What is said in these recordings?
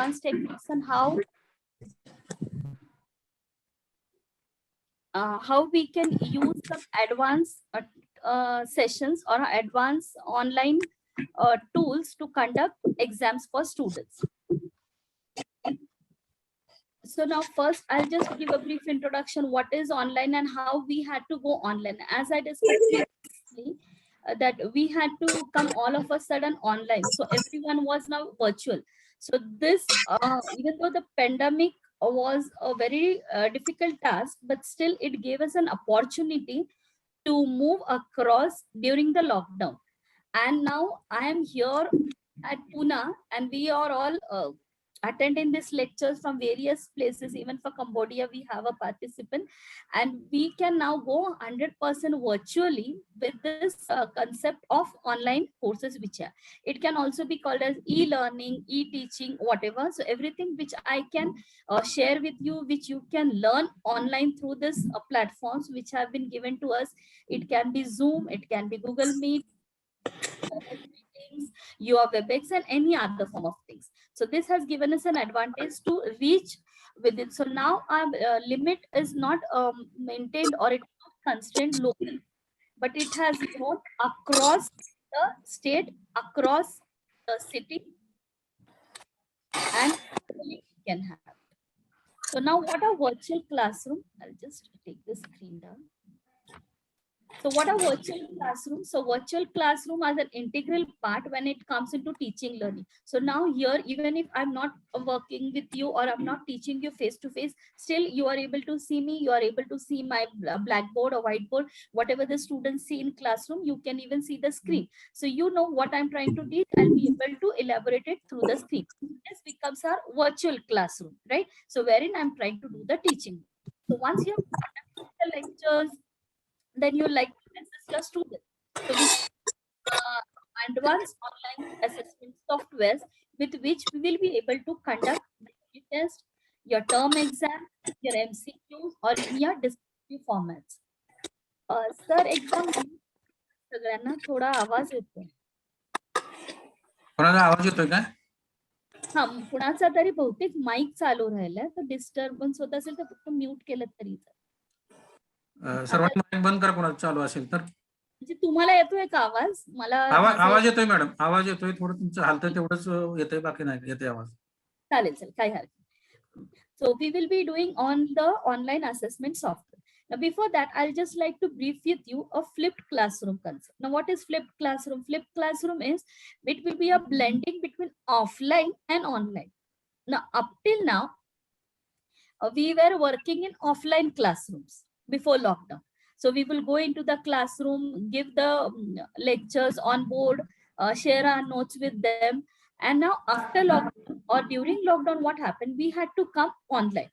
advanced techniques and how we can use some advanced sessions or advanced online tools to conduct exams for students. So now first I'll just give a brief introduction what is online and how we had to go online. As I discussed previously, that we had to come all of a sudden online. So everyone was now virtual. So this, even though the pandemic was a very difficult task, but still it gave us an opportunity to move across during the lockdown. And now I am here at Pune, and we are all attending these lectures from various places. Even for Cambodia, we have a participant, and we can now go 100% virtually with this concept of online courses, which are. It can also be called as e-learning, e-teaching, whatever. So everything which I can share with you, which you can learn online through this platforms which have been given to us. It can be Zoom, it can be Google Meet, meetings, your WebEx, and any other form of things. So this has given us an advantage to reach within. So now our limit is not maintained, or it's not constrained locally, but it has gone across the state, across the city, and we can have. So now what are virtual classroom? I'll just take the screen down. So what are virtual classrooms? So virtual classroom as an integral part when it comes into teaching learning. So now here, even if I'm not working with you or I'm not teaching you face to face, still you are able to see me, you are able to see my blackboard or whiteboard, whatever the students see in classroom, you can even see the screen. So you know what I'm trying to teach, I'll be able to elaborate it through the screen. This becomes our virtual classroom, right? So wherein I'm trying to do the teaching. So once you have the lectures, then you like to assess your students. So we advanced online assessment softwares with which we will be able to conduct the unit test, your term exam, your MCQs, or in your descriptive formats. Sir, एकदम सगळ्यांना थोडा आवाज येतोय. कोणाला आवाज येतोय का? हा, कुणाचा तरी बहुतेक माईक चालू राहिलाय, तर डिस्टर्बन्स होत असेल तर फक्त म्यूट केलं तरी सर्वांनी माईक बंद करा कोणाचा चालू असेल तर. म्हणजे तुम्हाला येतोय का आवाज? मला आवाज येतोय मॅडम, आवाज येतोय, थोडं तुमचं हालतंय तेवढंच येतंय, बाकी नाही येतोय आवाज. चालेल चालेल, काही हरकत. So we will be doing on the online assessment software. Now before that, I'll just like to brief with you a flipped classroom concept. Now what is flipped classroom? Flipped classroom is, it will be a blending between offline and online. Now up till now, we were working in offline classrooms before lockdown. So we will go into the classroom, give the lectures on board, share our notes with them. And now after lockdown or during lockdown, what happened? We had to come online,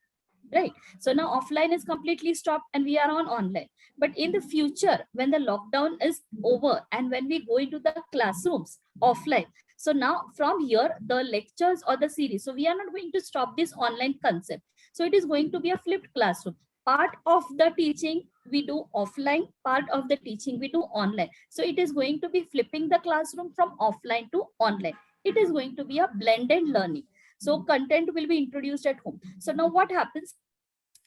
right? So now offline is completely stopped and we are on online. But in the future, when the lockdown is over and when we go into the classrooms offline, so now from here, the lectures or the series, so we are not going to stop this online concept. So it is going to be a flipped classroom. Part of the teaching we do offline, part of the teaching we do online. So it is going to be flipping the classroom from offline to online. It is going to be a blended learning. So content will be introduced at home. So now what happens?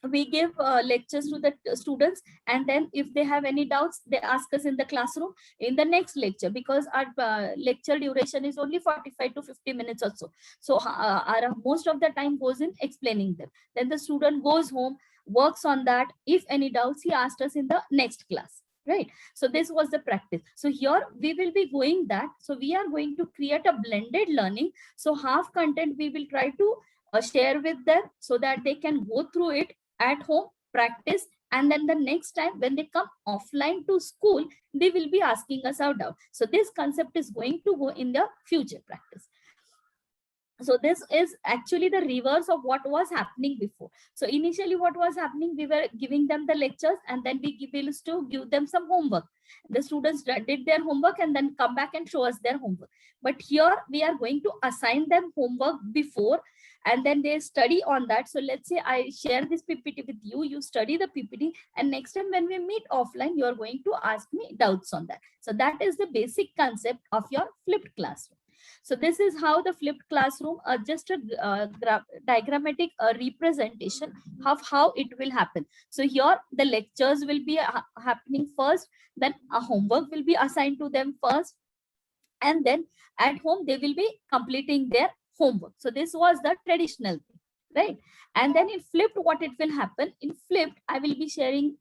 We give lectures to the students, and then if they have any doubts, they ask us in the classroom in the next lecture, because our lecture duration is only 45 to 50 minutes or so. So our most of the time goes in explaining them. Then the student goes home, works on that. If any doubts, he asked us in the next class, right? So this was the practice. So here we will be going that. So we are going to create a blended learning. So half content we will try to share with them so that they can go through it at home, practice, and then the next time when they come offline to school, they will be asking us our doubt. So this concept is going to go in the future practice. So this is actually the reverse of what was happening before. So initially what was happening, we were giving them the lectures and then we used to give them some homework. The students did their homework and then come back and show us their homework. But here we are going to assign them homework before, and then they study on that. So let's say I share this PPT with you, you study the PPT, and next time when we meet offline, you are going to ask me doubts on that. So that is the basic concept of your flipped classroom. So this is how the flipped classroom, just a diagrammatic representation of how it will happen. So here the lectures will be happening first, then a homework will be assigned to them first, and then at home they will be completing their homework. So this was the traditional thing, right? And then in flipped, what it will happen, in flipped I will be sharing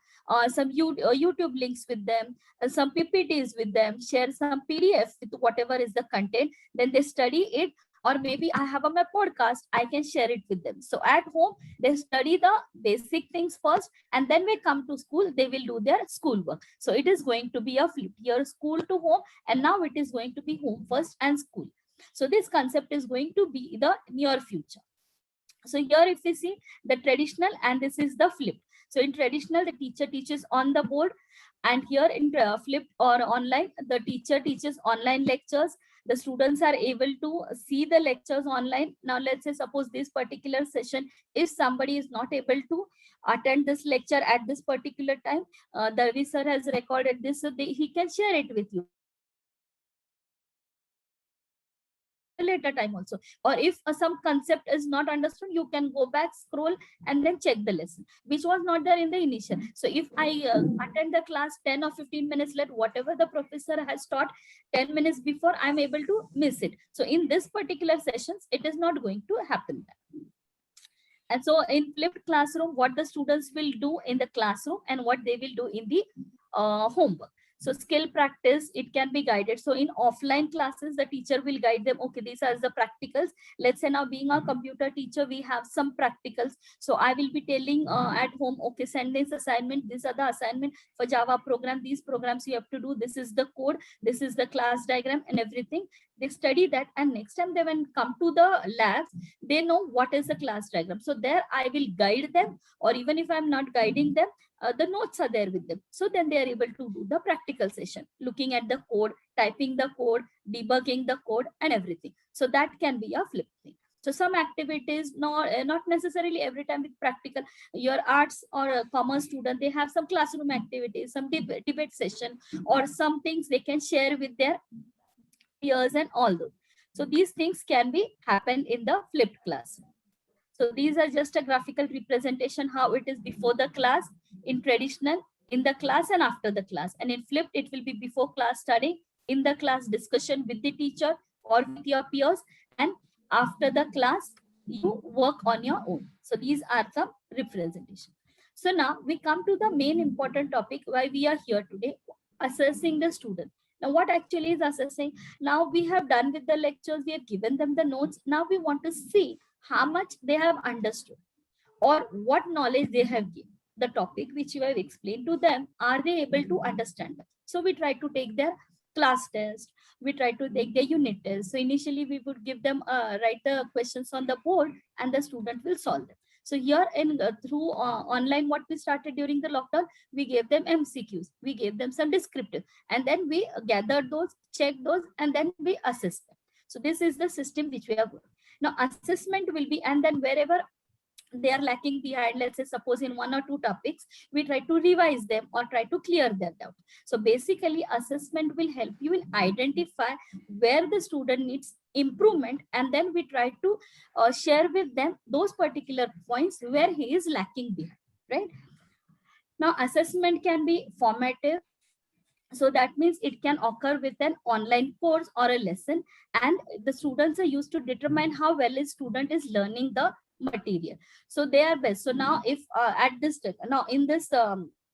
some YouTube links with them, some PPTs with them, share some PDF with whatever is the content, then they study it. Or maybe I have my podcast, I can share it with them. So at home they study the basic things first, and then we come to school, they will do their schoolwork. So it is going to be a flip here, school to home, and now it is going to be home first and school. So this concept is going to be the near future. So here if we see the traditional, and this is the flip. So in traditional, the teacher teaches on the board, and here in flipped or online, the teacher teaches online lectures. The students are able to see the lectures online. Now let's say suppose this particular session, if somebody is not able to attend this lecture at this particular time, Darvi sir has recorded this, so he can share it with you later time also. Or if some concept is not understood, you can go back, scroll, and then check the lesson, which was not there in the initial. So if I attend the class 10 or 15 minutes late, whatever the professor has taught 10 minutes before, I'm able to miss it. So in this particular sessions, it is not going to happen. And so in flipped classroom, what the students will do in the classroom and what they will do in the homework. So skill practice, it can be guided. So in offline classes, the teacher will guide them. Okay, these are the practicals. Let's say now being a computer teacher, we have some practicals. So I will be telling at home, okay, send this assignment. These are the assignment for Java program. These programs you have to do. This is the code. This is the class diagram and everything. They study that. And next time they when come to the labs, they know what is the class diagram. So there I will guide them, or even if I'm not guiding them, the notes are there with them. So then they are able to do the practical session, looking at the code, typing the code, debugging the code and everything. So that can be a flip thing. So some activities, not necessarily every time with practical. Your arts or a commerce student, they have some classroom activities, some debate session, or some things they can share with their peers and all those. So these things can be happen in the flipped class. So these are just a graphical representation how it is before the class, in traditional, in the class and after the class. And in flipped, it will be before class studying, in the class discussion with the teacher or with your peers, and after the class, you work on your own. So these are some representation. So now we come to the main important topic why we are here today, assessing the student. Now what actually is assessing? Now we have done with the lectures, we have given them the notes. Now we want to see how much they have understood or what knowledge they have given. The topic which you have explained to them, are they able to understand them? So we try to take their class test, we try to take their unit test. So initially we would give them write the questions on the board and the student will solve them. So here in through online, what we started during the lockdown, we gave them MCQs, we gave them some descriptive, and then we gathered those, checked those, and then we assessed them. So this is the system which we have. Now assessment will be, and then wherever they are lacking behind, let's say suppose in one or two topics, we try to revise them or try to clear their doubt. So basically assessment will help you in identify where the student needs improvement, and then we try to share with them those particular points where he is lacking behind, right? Now assessment can be formative. So that means it can occur with an online course or a lesson, and the students are used to determine how well a student is learning the material. So they are best. So now if at this now in this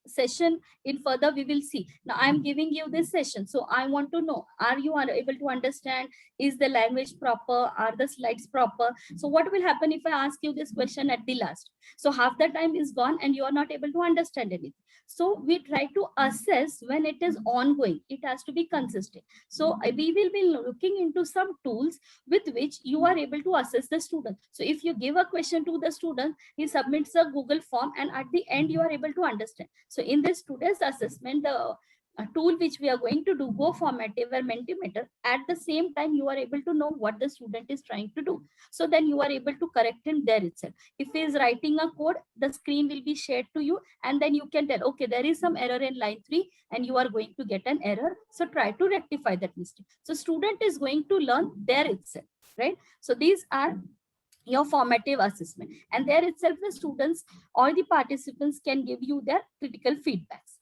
session in further we will see. Now I am giving you this session, so I want to know, are you able to understand? Is the language proper? Are the slides proper? So what will happen if I ask you this question at the last? So half the time is gone and you are not able to understand anything. So we try to assess when it is ongoing, it has to be consistent. So we will be looking into some tools with which you are able to assess the student. So if you give a question to the student, he submits a Google form, and at the end you are able to understand. So in this today's assessment, the a tool which we are going to do, Go Formative or Mentimeter, at the same time you are able to know what the student is trying to do. So then you are able to correct him there itself. If he is writing a code, the screen will be shared to you, and then you can tell, okay, there is some error in line 3 and you are going to get an error. So try to rectify that mistake. So student is going to learn there itself, right? So these are your formative assessment, and there itself the students or the participants can give you their critical feedbacks.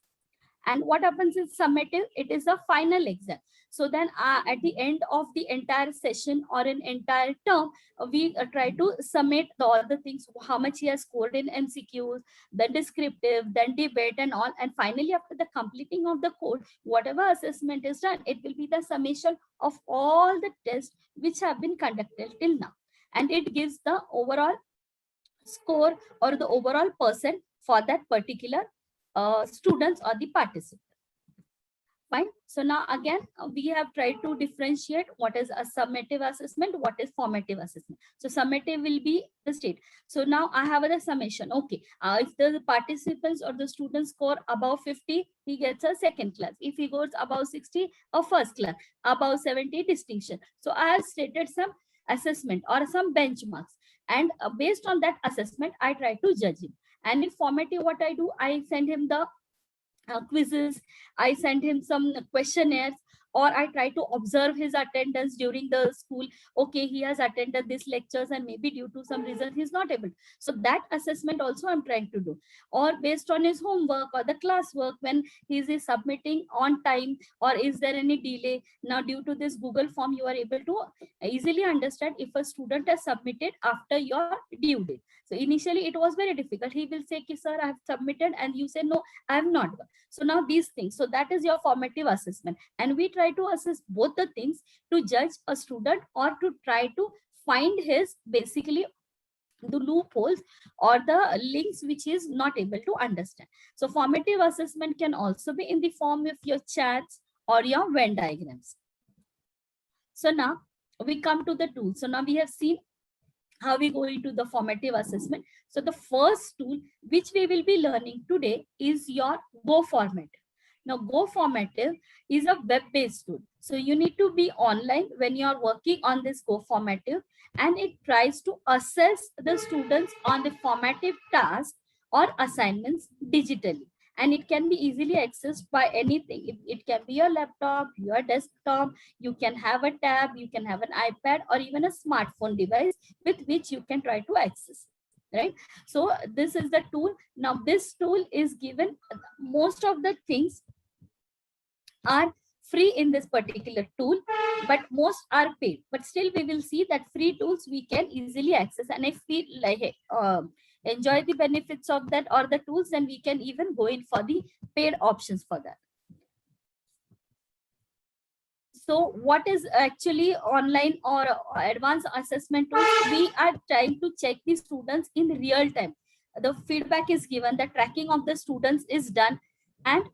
And what happens is summative, it is a final exam. So then at the end of the entire session or an entire term, we try to summate all the things, how much he has scored in MCQs, then descriptive, then debate and all. And finally, after the completing of the code, whatever assessment is done, it will be the summation of all the tests which have been conducted till now. And it gives the overall score or the overall percent for that particular students or the participant. Fine. So now again, we have tried to differentiate what is a summative assessment, what is formative assessment. So summative will be the state. So now I have the summation. Okay. If the participants or the students score above 50, he gets a second class. If he goes above 60, a first class. Above 70, distinction. So I have stated some assessment or some benchmarks. And based on that assessment, I try to judge him. And in formative, what I do, I send him the quizzes, I send him some questionnaires, or I try to observe his attendance during the school. Okay, he has attended these lectures and maybe due to some reason he's not able. So that assessment also I'm trying to do. Or based on his homework or the classwork, when he is submitting on time, or is there any delay. Now due to this Google form, you are able to easily understand if a student has submitted after your due date. So initially it was very difficult. He will say, sir, I have submitted, and you say, no, I have not. So now these things, so that is your formative assessment. And we try to assess both the things to judge a student or to try to find his basically the loopholes or the links which he is not able to understand. So formative assessment can also be in the form of your charts or your Venn diagrams. So now we come to the tool. So now we have seen how we go into the formative assessment. So the first tool which we will be learning today is your Go Formative. Now Go Formative is a web-based tool. So you need to be online when you are working on this Go Formative, and it tries to assess the students on the formative tasks or assignments digitally. And it can be easily accessed by anything. It can be your laptop, your desktop, you can have a tab, you can have an iPad, or even a smartphone device with which you can try to access, right? So this is the tool. Now this tool is given, most of the things are free in this particular tool, but most are paid. But still we will see that free tools we can easily access, and if we like enjoy the benefits of that or the tools, then we can even go in for the paid options for that. So what is actually online or advanced assessment tools? We are trying to check the students in real time. The feedback is given, the tracking of the students is done, and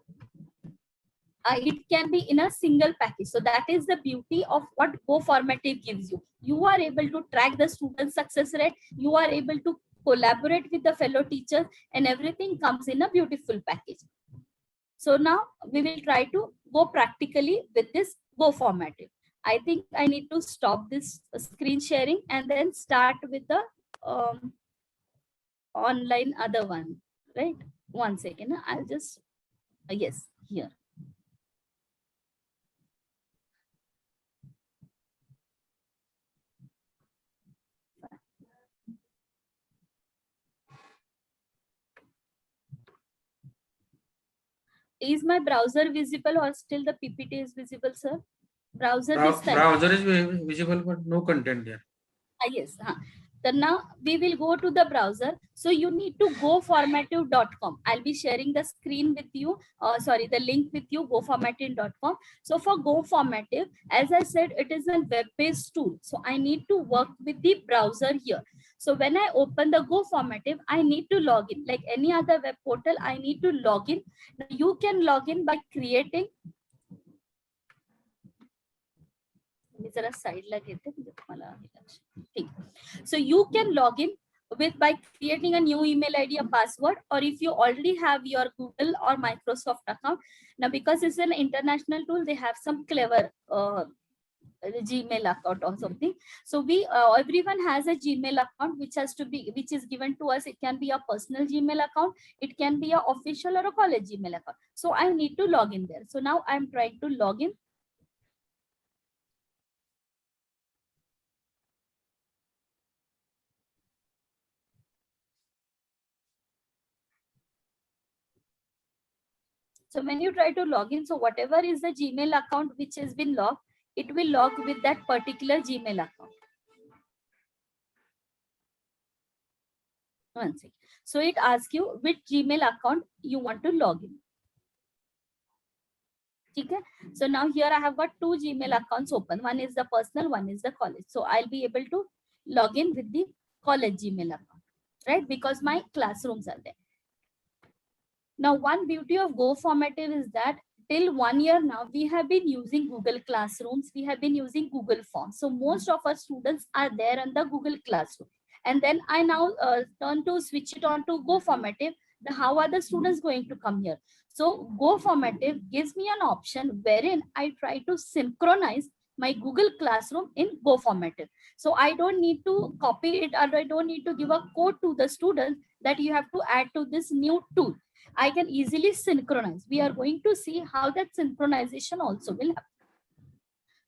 it can be in a single package. So that is the beauty of what Go Formative gives you. You are able to track the student success rate. You are able to collaborate with the fellow teachers, and everything comes in a beautiful package. So now we will try to go practically with this Go Formative. I think I need to stop this screen sharing and then start with the online other one, right? 1 second. I'll just, yes, here. Is my browser visible or still the PPT is visible, sir? Browser this time. Browser is visible, but no content there. Yes. Then now we will go to the browser. So you need to goformative.com. I'll be sharing the screen with you. Sorry, the link with you, goformative.com. So for Go Formative, as I said, it is a web-based tool. So I need to work with the browser here. So when I open the Go Formative, I need to log in. Like any other web portal, I need to log in. Now you can log in by creating. So you can log in by creating a new email ID, a password, or if you already have your Google or Microsoft account. Now, because it's an international tool, they have some clever Gmail account or something. So we everyone has a Gmail account which is given to us. It can be a personal Gmail account, it can be a official or a college Gmail account. So I need to log in there. So now I'm trying to log in. So when you try to log in, so whatever is the Gmail account which has been logged, it will log with that particular Gmail account. One second. So it asks you which Gmail account you want to log in. Okay. So now here I have got two Gmail accounts open. One is the personal, one is the college. So I'll be able to log in with the college Gmail account, right? Because my classrooms are there. Now, one beauty of Go Formative is that till 1 year now, we have been using Google Classrooms. We have been using Google Forms. So most of our students are there in the Google Classroom. And then I now turn to switch it on to Go Formative. How are the students going to come here? So Go Formative gives me an option wherein I try to synchronize my Google Classroom in Go Formative. So I don't need to copy it, or I don't need to give a code to the students that you have to add to this new tool. I can easily synchronize. We are going to see how that synchronization also will happen.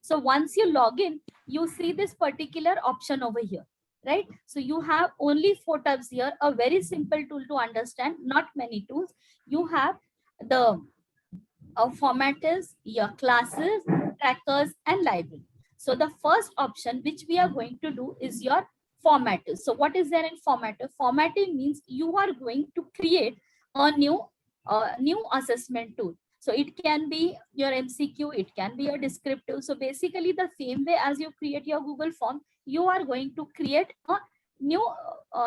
So once you log in, you see this particular option over here, right? So you have only 4 tabs here, a very simple tool to understand, not many tools. You have the formatters, your classes, trackers, and library. So the first option which we are going to do is your formatter. So what is there in formatter? Formatting means you are going to create a new assessment tool. So it can be your MCQ, it can be a descriptive. So basically the same way as you create your Google form, you are going to create a new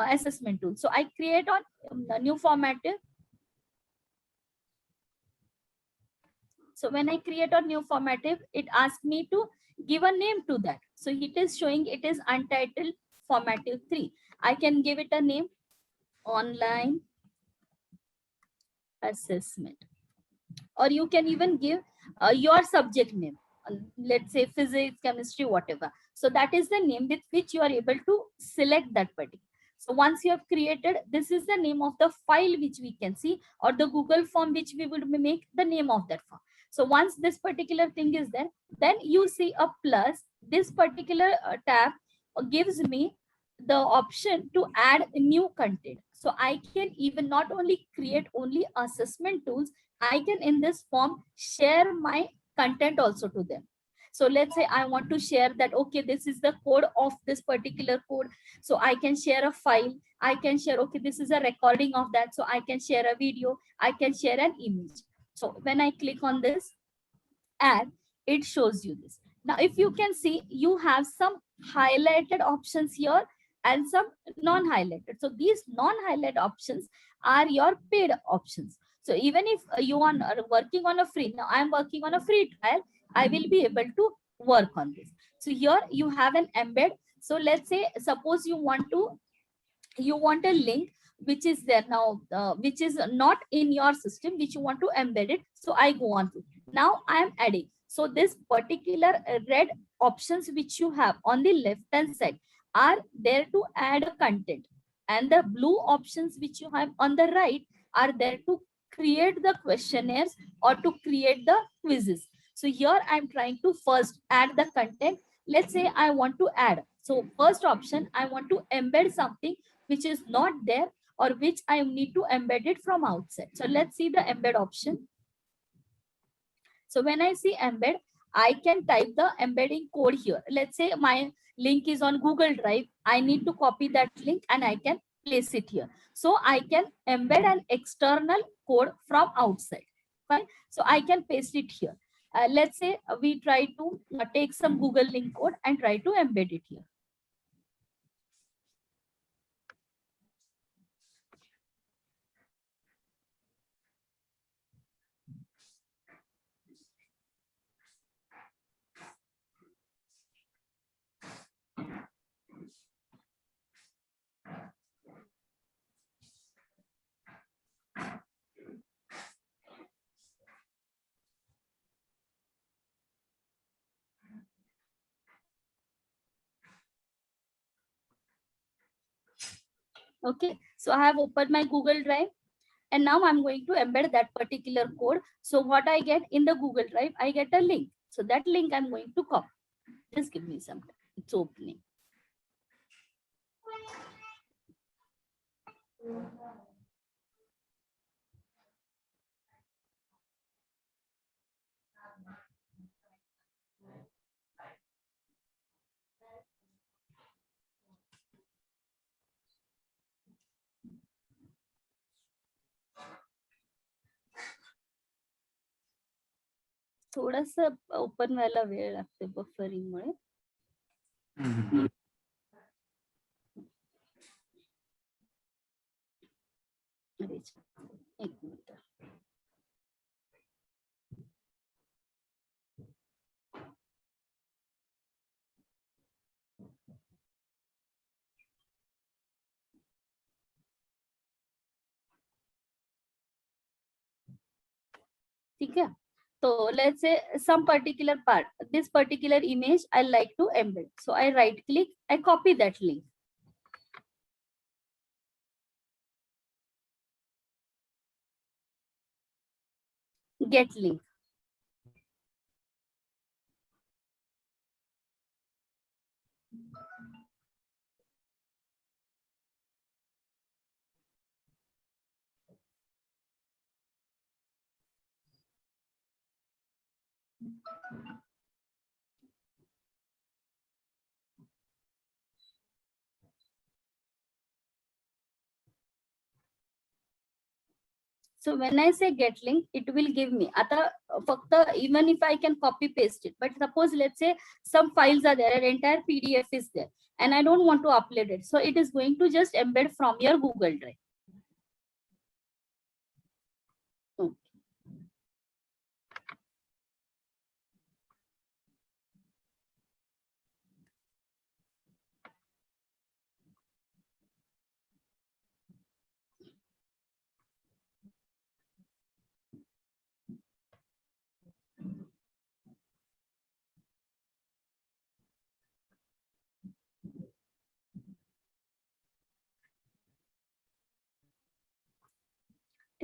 assessment tool. So I create on the new formatter. So when I create a new formative, it asks me to give a name to that. So it is showing it is untitled formative 3. I can give it a name, online assessment. Or you can even give your subject name. Let's say physics, chemistry, whatever. So that is the name with which you are able to select that particular. So once you have created, this is the name of the file which we can see, or the Google form which we would make the name of that form. So once this particular thing is there, then you see a plus. This particular tab gives me the option to add new content. So I can even not only create only assessment tools, I can in this form share my content also to them. So let's say I want to share that, okay, this is the code of this particular code. So I can share a file. I can share, okay, this is a recording of that. So I can share a video. I can share an image. So when I click on this, and it shows you this. Now, if you can see, you have some highlighted options here and some non-highlighted. So these non-highlighted options are your paid options. So even if you are working on a free, now I'm working on a free trial, I will be able to work on this. So here you have an embed. So let's say, suppose you want a link which is there now, which is not in your system, which you want to embed it. So I go on to, now I am adding. So this particular red options which you have on the left hand side are there to add a content, and the blue options which you have on the right are there to create the questionnaires or to create the quizzes. So here I'm trying to first add the content. Let's say I want to add. So first option, I want to embed something which is not there, or which I need to embed it from outside. So let's see the embed option. So when I see embed, I can type the embedding code here. Let's say my link is on Google Drive. I need to copy that link and I can place it here. So I can embed an external code from outside. Fine. So I can paste it here. Let's say we try to take some Google link code and try to embed it here. Okay, so I have opened my Google Drive, and now I'm going to embed that particular code. So what I get in the Google Drive, I get a link. So that link I'm going to copy. Just give me some time. It's opening. थोडासा open व्हायला वेळ लागते buffering मुळे. अरे एक minute. ठीक है. So let's say some particular part, this particular image I like to embed. So I right click, I copy that link. Get link. So when I say get link, it will give me. आता फक्त even if I can copy paste it, but suppose let's say some files are there, an entire PDF is there, and I don't want to upload it. So it is going to just embed from your Google Drive. Okay.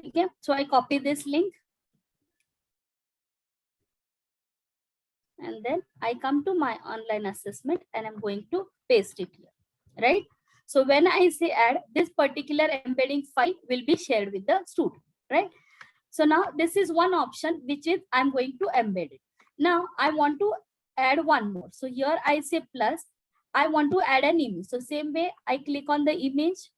Okay, so I copy this link, and then I come to my online assessment and I'm going to paste it here, right? So when I say add, this particular embedding file will be shared with the student, right? So now this is one option, which is I'm going to embed it. Now I want to add one more. So here I say plus, I want to add an image. So same way I click on the image,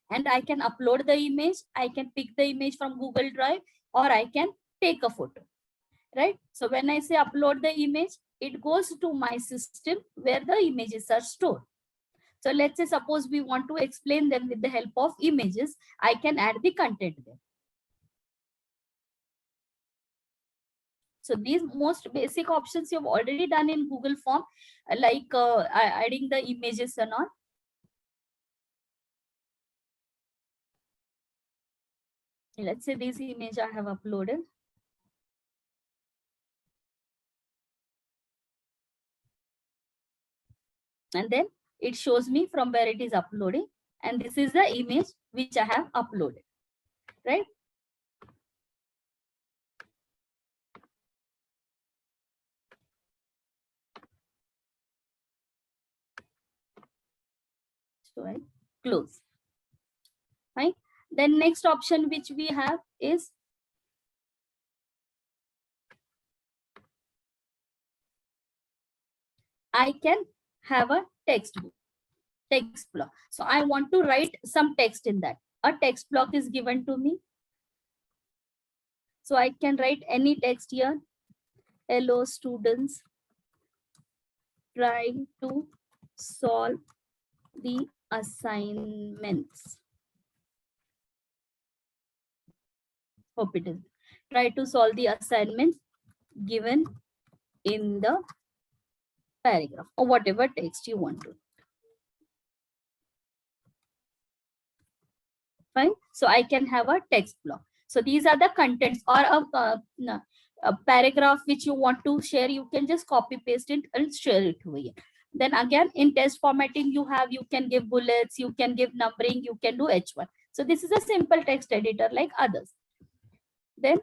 and I can upload the image. I can pick the image from Google Drive, or I can take a photo, right? So when I say upload the image, it goes to my system where the images are stored. So let's say suppose we want to explain them with the help of images, I can add the content there. So these most basic options you've already done in Google Form, like adding the images and all. Let's say this image I have uploaded. And then it shows me from where it is uploading. And this is the image which I have uploaded, right? So I close, right? Then next option which we have is I can have a text block. So I want to write some text in that. A text block is given to me. So I can write any text here. Hello students, trying to solve the assignments. Hope it is. Try to solve the assignments given in the paragraph, or whatever text you want to. Fine. So I can have a text block. So these are the contents, or a paragraph which you want to share. You can just copy paste it and share it over here. Then again, in test formatting, you can give bullets, you can give numbering, you can do H1. So this is a simple text editor like others. Then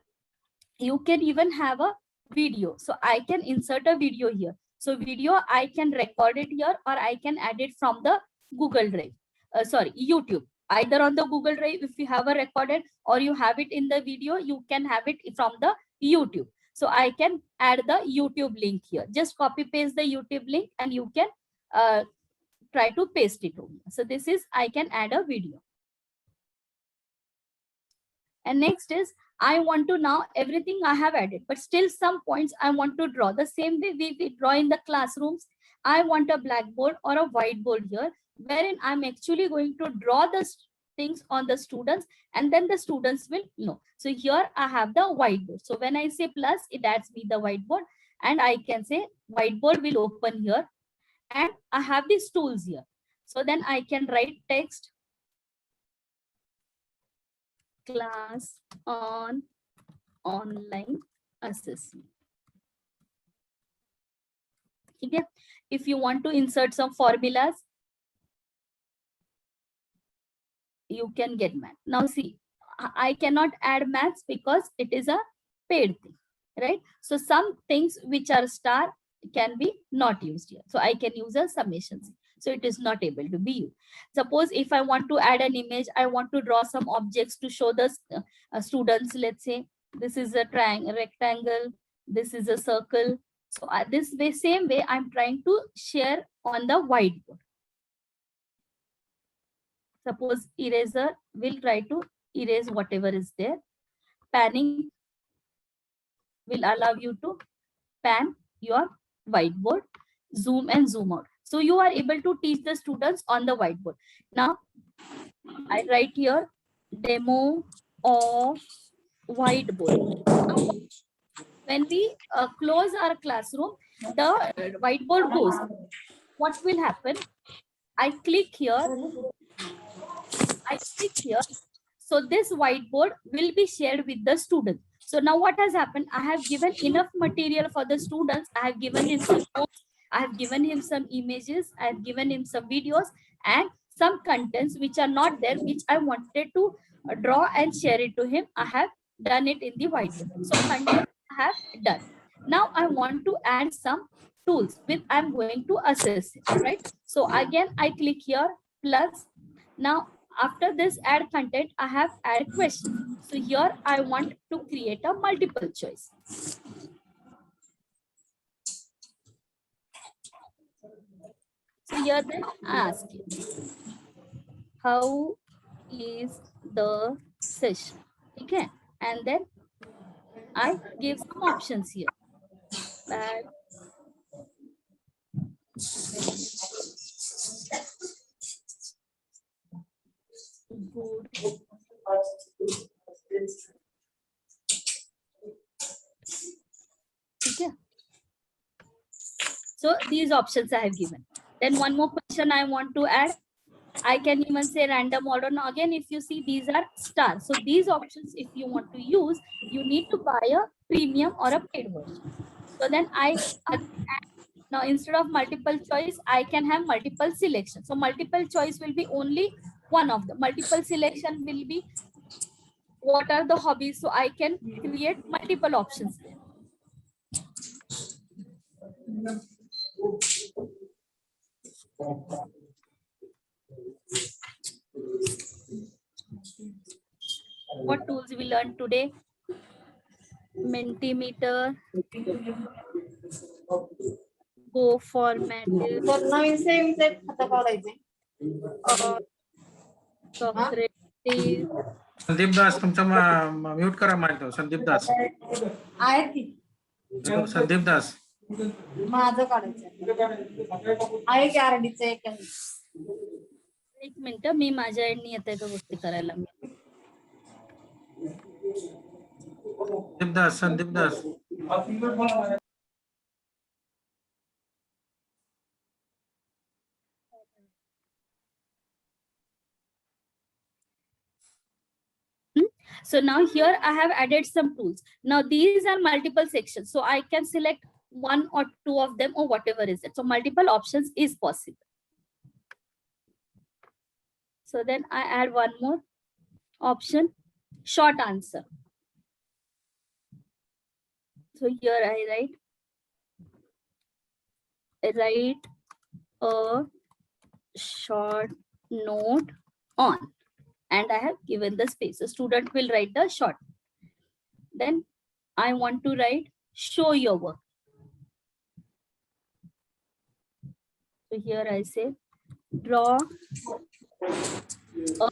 you can even have a video. So I can insert a video here. So video, I can record it here, or I can add it from the Google Drive. YouTube. Either on the Google Drive, if you have a recorded, or you have it in the video, you can have it from the YouTube. So I can add the YouTube link here. Just copy paste the YouTube link and you can try to paste it over. So this is, I can add a video. And next is, I want to now everything I have added, but still some points I want to draw. The same way we draw in the classrooms, I want a blackboard or a whiteboard here, wherein I'm actually going to draw the things on the students, and then the students will know. So here I have the whiteboard. So when I say plus, it adds me the whiteboard, and I can say whiteboard will open here, and I have these tools here. So then I can write text class on online assessment. Okay. If you want to insert some formulas, you can get math. Now see, I cannot add maths because it is a paid thing, right? So some things which are star can be not used here. So I can use a summation. So it is not able to be used. Suppose if I want to add an image, I want to draw some objects to show the students. Let's say this is a rectangle, this is a circle. So this way, same way, I'm trying to share on the whiteboard. Suppose eraser will try to erase whatever is there. Panning will allow you to pan your whiteboard, zoom and zoom out. So you are able to teach the students on the whiteboard. Now I write here demo of whiteboard. When we close our classroom, the whiteboard goes. What will happen? I click here. So this whiteboard will be shared with the student. So now what has happened? I have given enough material for the students. I have given him some notes. I have given him some images. I have given him some videos and some contents which are not there, which I wanted to draw and share it to him. I have done it in the whiteboard. So content I have done. Now I want to add some tools with I'm going to assess it, right? So again, I click here plus. Now after this add content, I have add question. So here I want to create a multiple choice. So here then I ask you, how is the session? Okay, and then I give some options here. Bad, good, okay. So these options I have given. Then one more question I want to add. I can even say random order. Now again, if you see, these are stars. So these options, if you want to use, you need to buy a premium or a paid version. So then now instead of multiple choice, I can have multiple selection. So multiple choice will be only one of them. Multiple selection will be what are the hobbies. So I can create multiple options there. What tools we learned today? Mentimeter, Go Formatted, Socrates. Sandeep दास तुमचा mute करा mic. Sandeep दास आहेत की संदीप दास माझं काढायचं आहे की आरडीचं एक आहे. एक मिनिट, मी माझ्या एंडनी येते का गोष्टी करायला. संदीप दास So now here I have added some tools. Now these are multiple sections. So I can select one or two of them or whatever is it. So multiple options is possible. So then I add one more option, short answer. So here I write a short note on, and I have given the space. So student will write the short. Then I want to write show your work. So here I say draw a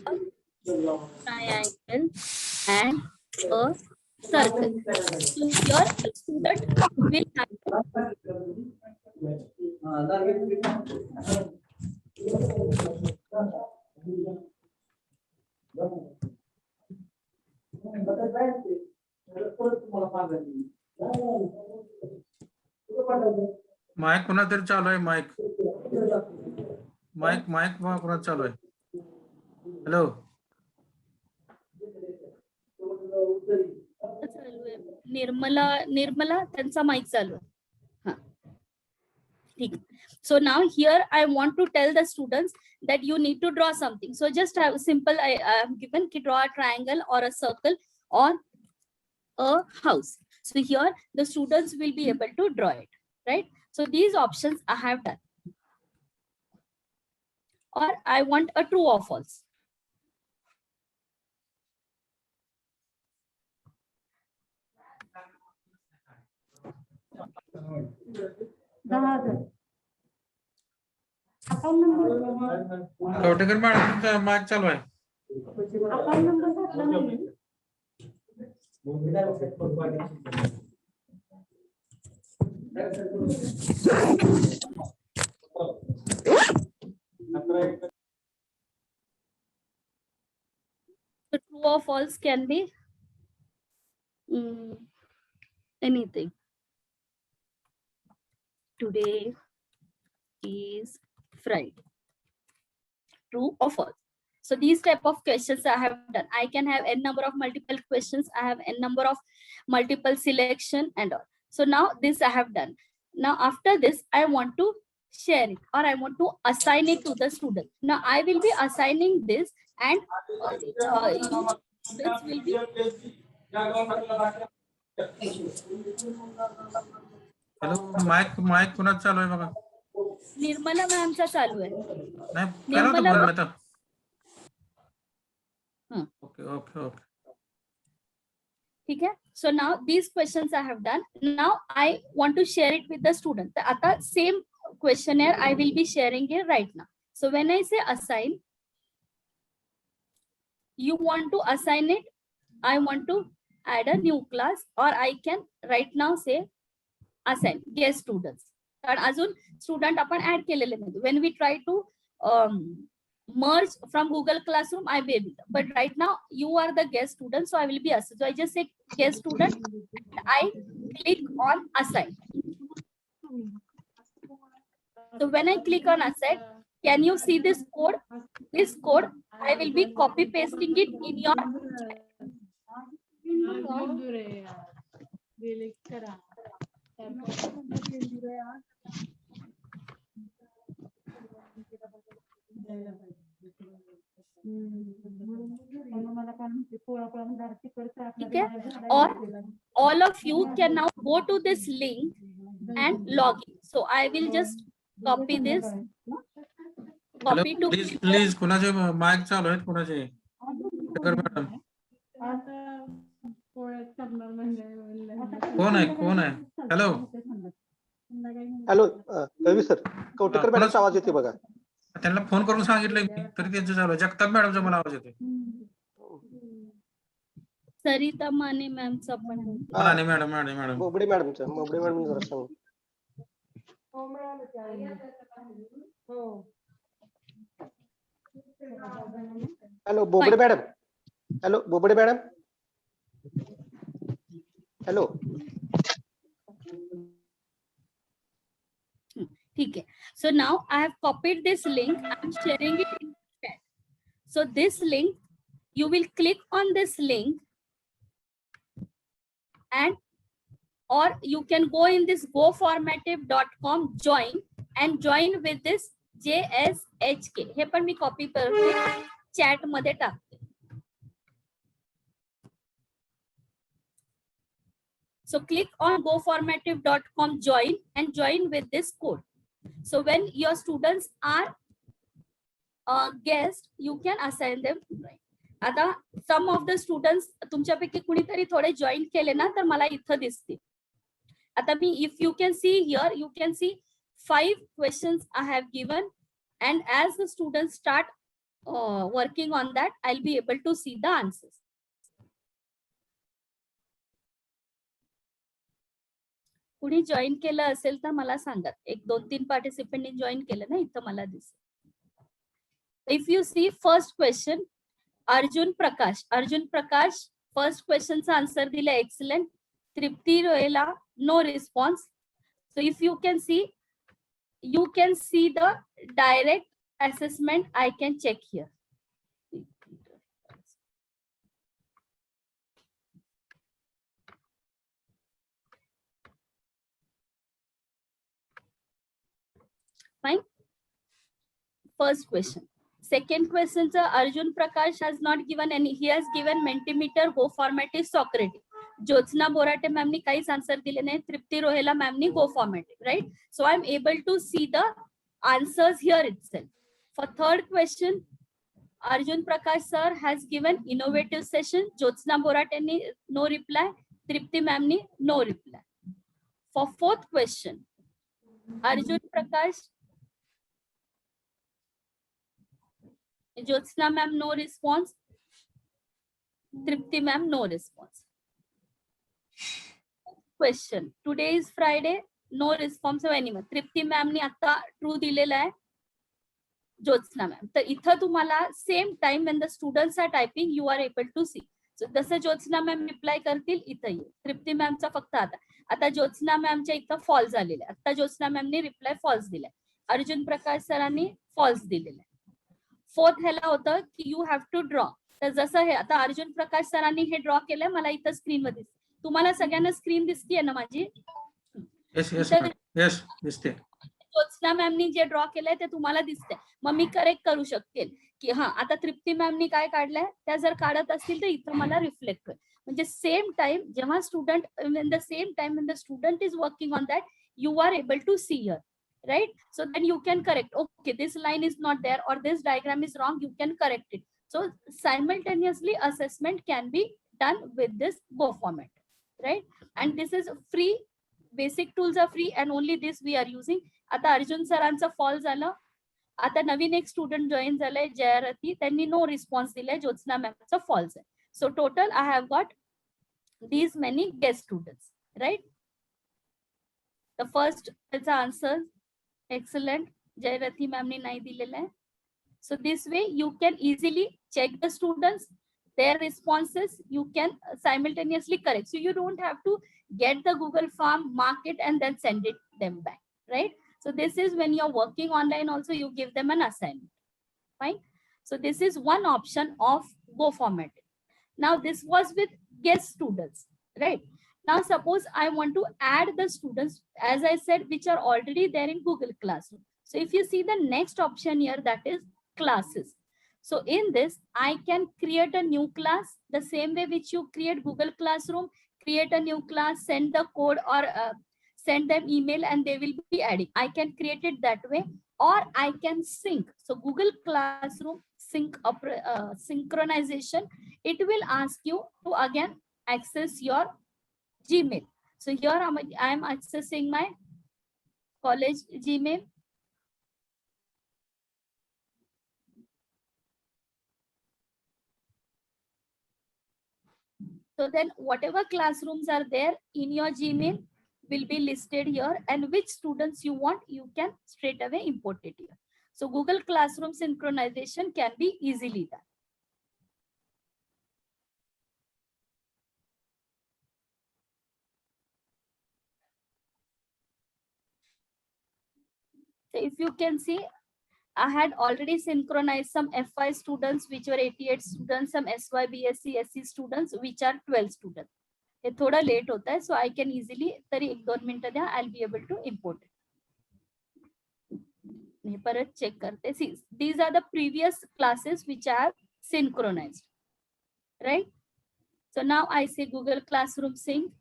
triangle and a circle. So here the student will have mike कुणा तरी चालू आहे. Mike mike mike कुणा चालू आहे. Hello चालू आहे. निर्मला त्यांचा माईक चालू आहे. हा ठीक. So now here I want to tell the students that you need to draw something. So just have simple, I have given to draw a triangle or a circle or a house. So here the students will be able to draw it, right? So these options I have done. Or I want a true or false. Kavtekar madam तुमचा mic चालू आहे. So true or false can be anything. Today is Friday. True or false? So these type of questions I have done. I can have n number of multiple questions. I have n number of multiple selection and all. So now this I have done. Now after this, I want to share it or I want to assign it to the student. Now I will be assigning this and this will be. Hello mike mike कुणा चालू आहे बघा. निर्मला मॅमचा चालू आहे. नाही करा तो बंद आता. ओके ओके ओके ठीक है. So now these questions I have done. Now I want to share it with the student. The आता same questionnaire I will be sharing it right now. So when I say assign, you want to assign it. I want to add a new class or I can right now say assign guest students. कारण अजून student आपण add केलेले नाही. When we try to merge from Google Classroom, I will be. But right now you are the guest student, so I will be assigned. So I just say guest student and I click on assign. So when I click on assign, can you see this code? This code I will be copy pasting it in your okay? Or all of you can now go to this link and log in. So I will just copy this. Copy to please please कुणाचे mike चालू आहेत कुणाचे. Madam कोण आहे. Hello hello कवी sir Kawatekar मॅडमचा आवाज येते बघा. त्यांना फोन करून सांगितलंय मी तरी त्यांचं चालू आहे. जगताप मॅडमचा मला आवाज येतोय. सरिता माने मॅमचा पण माने मॅडम मॅडम मोबडे मॅडम जरा सांग. Hello Bobde madam. Hello Bobde madam. Hello ठीक है. So now I have copied this link. I'm sharing it in chat. So this link, you will click on this link and or you can go in this goformative.com join and join with this JSHK. हे पण मी copy करते chat मध्ये टाकते. So click on goformative.com join and join with this code. So when your students are guest, you can assign them. आता some of the students तुमच्यापैकी कुणीतरी थोडे join केले ना तर मला इथं दिसते. आता मी if you can see here, you can see 5 questions I have given, and as the students start working on that, I'll be able to see the answers. कुणी जॉईन केलं असेल तर मला सांगा. 1-2-3 पार्टिसिपेंटनी जॉईन केलं ना, इथं मला दिसेल. If you see first question, Arjun Prakash first questionचा answer दिला excellent. Tripti Royela no response. So if you can see the direct assessment. I can check here. Fine. First question. Second question, sir, Arjun Prakash has not given any. He has given Mentimeter, GoFormative, Socrates. Jyotsna Borate ma'am ni kaise answer dile nahi. Tripti Rohela ma'am ni GoFormative, right? So I'm able to see the answers here itself. For third question, Arjun Prakash sir has given innovative session. Jyotsna Borate ni no reply. Tripti ma'am ni no reply. For fourth question, Arjun Prakash, Jyotsna ma'am no response. Tripti ma'am no response. Question. Today is Friday. No response of anyone. Tripti ma'am ni आता true दिलेला आहे. Jyotsna ma'am. तर इथं तुम्हाला same time when the students are typing, you are able to see. So जसं Jyotsna ma'am reply करतील इथं येईल. Tripti ma'am चा फक्त आता Jyotsna ma'am च्या इथं false झालेला आहे. आता Jyotsna ma'am ने reply false दिलाय. अर्जुन प्रकाश सरांनी false दिलेला आहे. फोर्थ ह्याला होतं की यू हॅव टू ड्रॉ. तर जसं हे आता अर्जुन प्रकाश सरांनी हे ड्रॉ केलंय, मला इथं स्क्रीन मध्ये तुम्हाला सगळ्यांना स्क्रीन दिसतीये ना माझी? दिसते. ज्योत्स्ना मॅमनी जे ड्रॉ केलंय ते तुम्हाला दिसतंय. मग मी करेक्ट करू शकते की हा आता तृप्ती मॅमनी काय काढलंय, त्या जर काढत असतील तर इथं मला रिफ्लेक्ट कर. म्हणजे सेम टाइम जेव्हा student in the same time when the student is working on that, you are able to see here. Right? So then you can correct. Okay, this line is not there or this diagram is wrong. You can correct it. So simultaneously assessment can be done with this Go format. Right? And this is free. Basic tools are free and only this we are using. आता अर्जुन सरांचा fall झालं. आता नवीन एक student join झालंय जयरती, त्यांनी no response दिलाय. Jyotsna मॅमचा false आहे. So total I have got these many guest students. Right? The first is answer. Excellent. Jayarathi ma'am ne nahi dilele hai. So this way you can easily check the students, their responses. You can simultaneously correct. So you don't have to get the Google form, mark it, and then send it them back. Right? So this is when you're working online also, you give them an assignment. Fine. So this is one option of Go format. Now this was with guest students. Right? Now suppose I want to add the students, as I said, which are already there in Google Classroom. So if you see the next option here, that is classes. So in this, I can create a new class the same way which you create Google Classroom, create a new class, send the code or send them email and they will be adding. I can create it that way, or I can sync. So Google Classroom synchronization, it will ask you to again access your Gmail. So here I am accessing my college Gmail. So then whatever classrooms are there in your Gmail will be listed here, and which students you want, you can straight away import it here. So Google Classroom synchronization can be easily done. So if you can see, I had already synchronized some FY students, which were 88 students, some SY, BSc, SC students, which are 12 students. हे थोडं late होत आहे, सो I can easily तरी 1-2 मिनिटं द्या, I be able to import. हे परत check करते. See these are the previous classes which are synchronized, right? So now I say Google Classroom sync.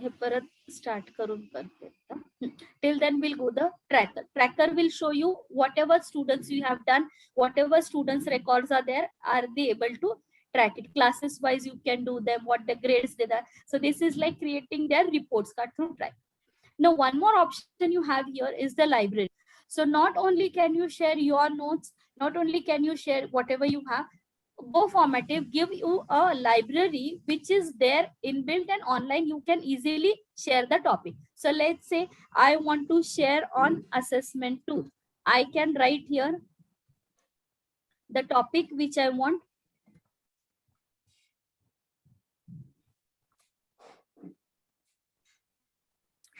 हे परत स्टार्ट करून करते. Till then we'll go the tracker. Tracker will show you whatever students you have done, whatever students records are there, are they able to track it classes wise, you can do them, what the grades they are. So this is like creating their reports card through track. Now one more option you have here is the library. So not only can you share your notes, not only can you share whatever you have, GoFormative give you a library which is there inbuilt and online. You can easily share the topic. So let's say I want to share on assessment tool. I can write here the topic which I want.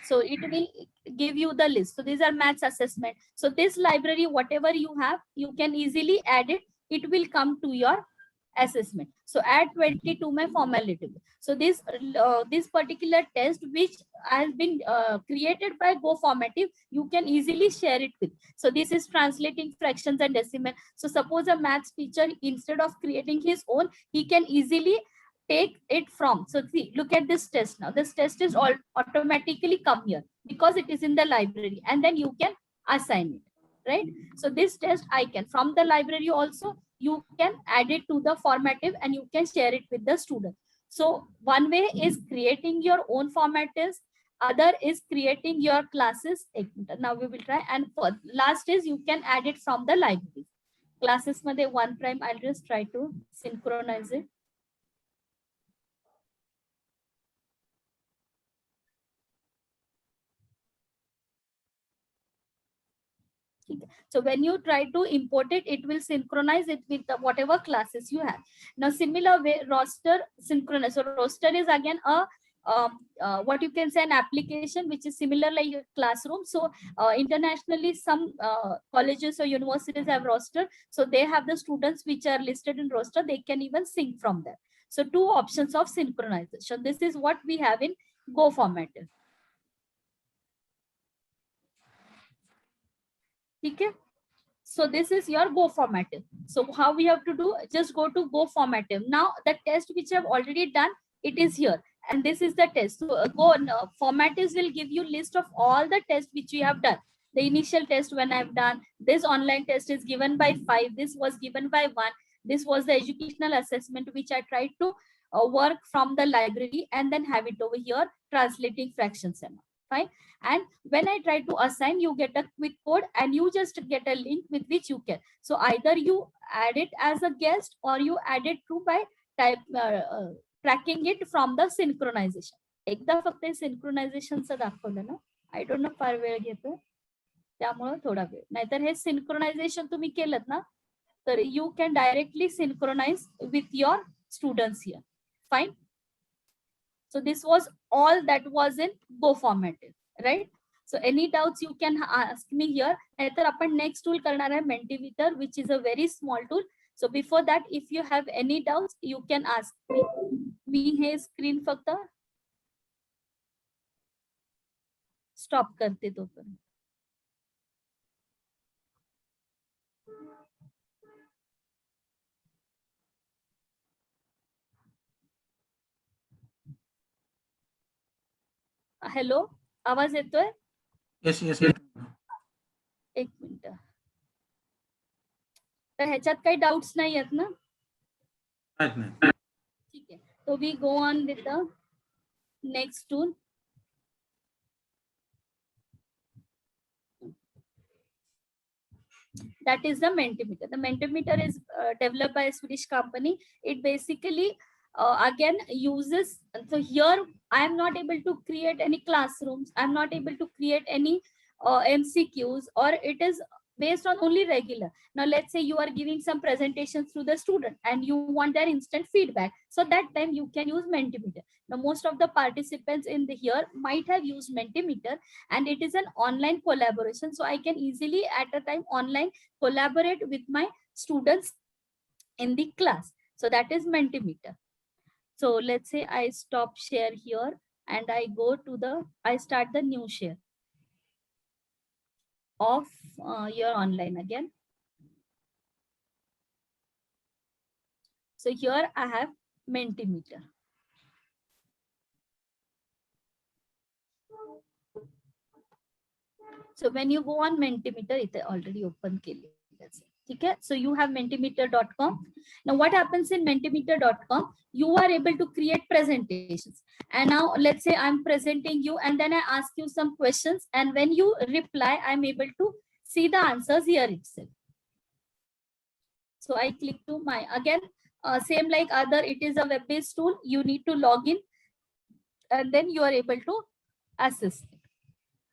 So it will give you the list. So these are maths assessment. So this library, whatever you have, you can easily add it. It will come to your assessment. So add 20 to my formality. So this particular test which has been created by GoFormative, you can easily share it with. So this is translating fractions and decimal. So suppose a maths teacher, instead of creating his own, he can easily take it from. So see, look at this test now. This test is all automatically come here because it is in the library, and then you can assign it, right? So this test I can from the library also, you can add it to the formative and you can share it with the student. So one way is creating your own formatives, other is creating your classes. Now we will try, and for last is you can add it from the library. Classes मध्ये 1 prime, I'll just try to synchronize it. So when you try to import it, it will synchronize it with the whatever classes you have. Now similar way, roster synchronize. So roster is again a what you can say an application which is similar like a classroom. So internationally some colleges or universities have roster. So they have the students which are listed in roster. They can even sync from there. So 2 options of synchronization. This is what we have in GoFormative. Okay. So this is your GoFormative. So how we have to do, just go to GoFormative. Now the test which I've already done, it is here, and this is the test. So formatives will give you list of all the tests which you have done. The initial test when I've done, this online test is given by 5, this was given by 1, this was the educational assessment which I tried to work from the library and then have it over here translating fractions and all. Fine. And when I try to assign, you get a quick code and you just get a link with which you can. So either you add it as a guest or you add it through by type tracking it from the synchronization. एकदा फक्त synchronization चं दाखवलं ना. I don't know फार वेळ घेतो. त्यामुळे थोडा वेळ. नाहीतर हे synchronization तुम्ही केलं ना, तर you can directly synchronize with your students here. Fine. So this was all that was in GoFormative, right? So any doubts you can ask me here. नाहीतर आपण next tool करणार आहे Mentimeter, which is a very small tool. So before that, if you have any doubts, you can ask me. Me hey screen फक्त stop करते तोपर्यंत. Hello, आवाज येतोय? Yes yes. एक मिनिट. तर ह्याच्यात काही डाउट्स नाही आहेत ना? ठीक आहे. So we go on with the next tool. That is the Mentimeter. The Mentimeter is developed by a Swedish company. It basically again uses, so here I am not able to create any classrooms. I am not able to create any MCQs, or it is based on only regular. Now let's say you are giving some presentations to the student and you want their instant feedback, so that time you can use Mentimeter. Now most of the participants in the here might have used Mentimeter, and it is an online collaboration, so I can easily at a time online collaborate with my students in the class. So that is Mentimeter. So let's say I stop share here and I go to I start the new share of your online again. So here I have Mentimeter. So when you go on Mentimeter, it already open. Okay, so you have mentimeter.com. Now what happens in mentimeter.com, you are able to create presentations. And now let's say I'm presenting you and then I ask you some questions, and when you reply, I'm able to see the answers here itself. So I click to my, again, same like other, it is a web-based tool. You need to log in and then you are able to access it.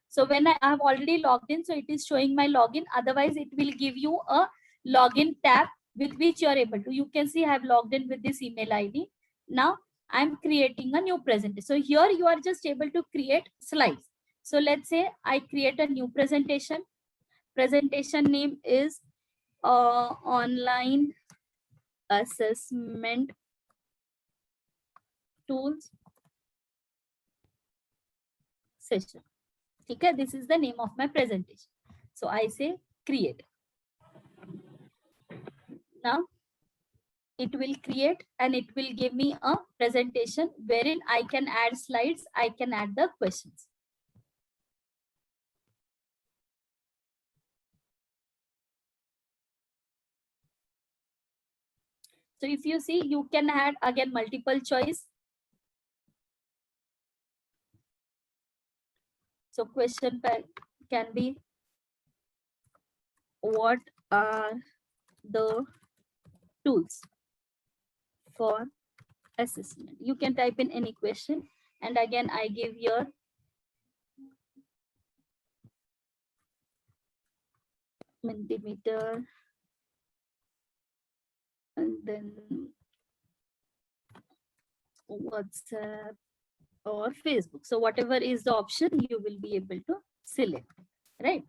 So when I have already logged in, so it is showing my login. Otherwise, it will give you a login tab with which you are able to. You can see I have logged in with this email ID. Now I'm creating a new presentation. So here you are just able to create slides. So let's say I create a new presentation. Presentation name is online assessment tools session. Okay, this is the name of my presentation. So I say create. Now it will create and it will give me a presentation wherein I can add slides, I can add the questions. So if you see, you can add again multiple choice. So question can be, what are the tools for assessment? You can type in any question, and again I give your Mentimeter and then WhatsApp or Facebook. So whatever is the option, you will be able to select, right?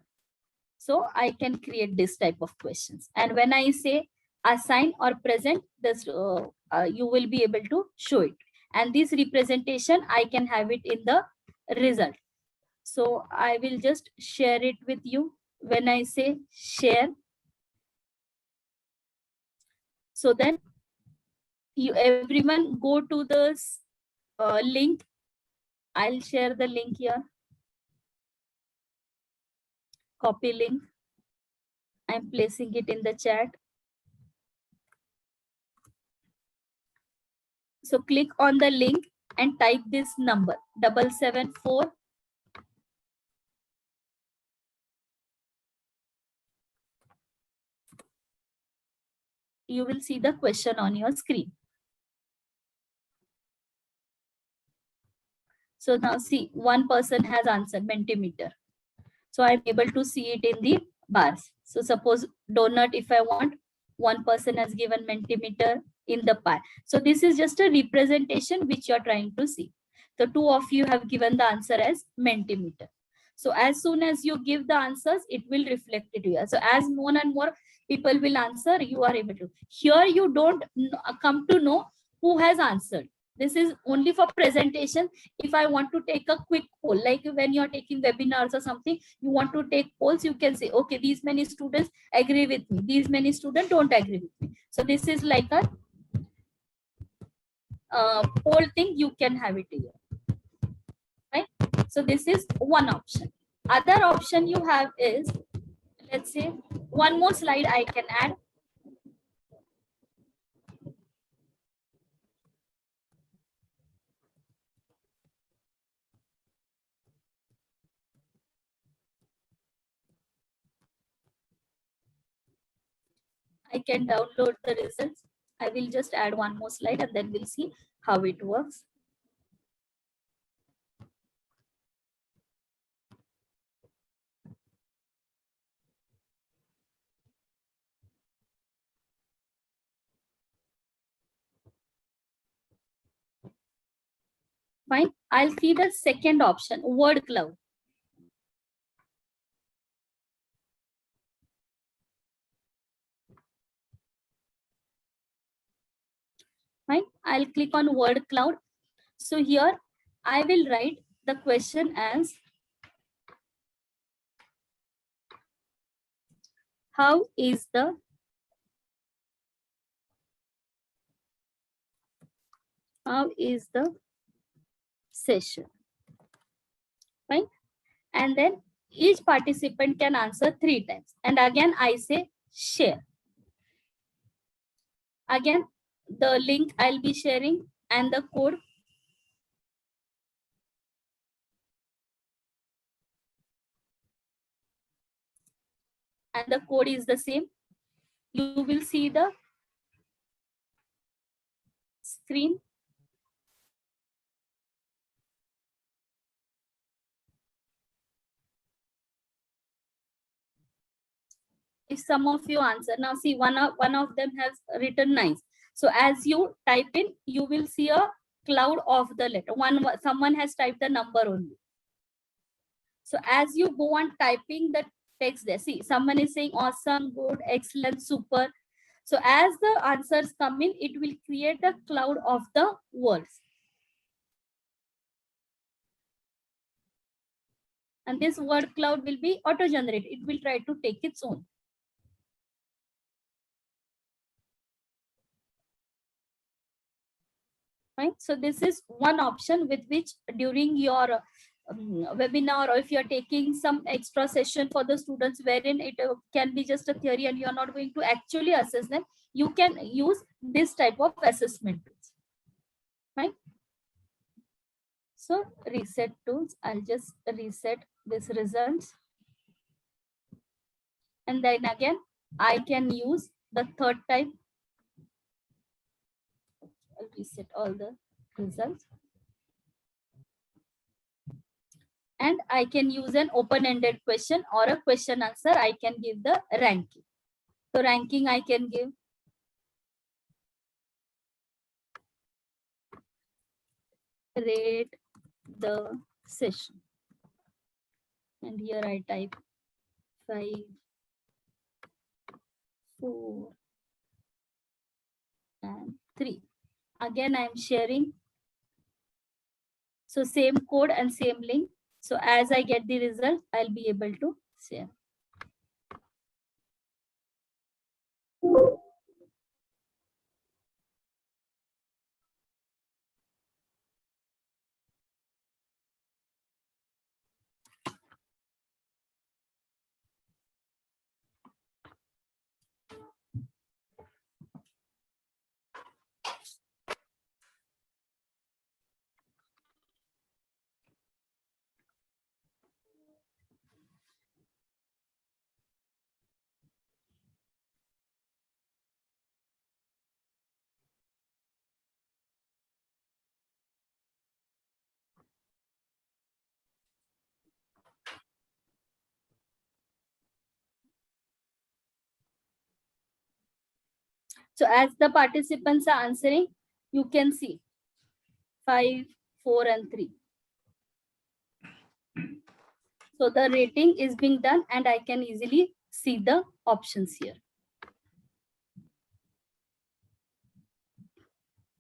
So I can create this type of questions. And when I say assign or present, this you will be able to show it. And this representation, I can have it in the result. So I will just share it with you. When I say share, so then you everyone go to this link. I'll share the link here. Copy link. I'm placing it in the chat. So click on the link and type this number 774. You will see the question on your screen. So now see, one person has answered Mentimeter. So I'm able to see it in the bars. So suppose donut, if I want, one person has given Mentimeter in the bar. So this is just a representation which you're trying to see. So two of you have given the answer as Mentimeter. So as soon as you give the answers, it will reflect it here. So as more and more people will answer, you are able to. Here you don't come to know who has answered. This is only for presentation. If I want to take a quick poll, like when you're taking webinars or something, you want to take polls, you can say, okay, these many students agree with me, these many students don't agree with me. So this is like a poll thing, you can have it here, right? So this is one option. Other option you have is, let's say, one more slide I can add. I can download the results. I will just add one more slide and then we'll see how it works. Fine. I'll see the second option, word cloud. Fine. I'll click on word cloud. So here I will write the question as how is the session? Fine. And then each participant can answer 3 times. And again, I say share. Again, the link I'll be sharing and the code. And the code is the same. You will see the screen. If some of you answer, now see one of them has written nice. So as you type in, you will see a cloud of the letter. Someone has typed the number only. So as you go on typing the text there, see someone is saying awesome, good, excellent, super. So as the answers come in, it will create a cloud of the words. And this word cloud will be auto-generated. It will try to take its own. Right? So this is one option with which during your webinar, or if you're taking some extra session for the students wherein it can be just a theory and you're not going to actually assess them, you can use this type of assessment tools. Right? So reset tools, I'll just reset this results. And then again, I can use the third type. I'll reset all the results. And I can use an open-ended question or a question answer. I can give the ranking. So ranking I can give rate the session. And here I type 5, 4, and 3. Again, I am sharing. So same code and same link. So as I get the result, I'll be able to share. So as the participants are answering, you can see 5, 4, and 3. So the rating is being done and I can easily see the options here.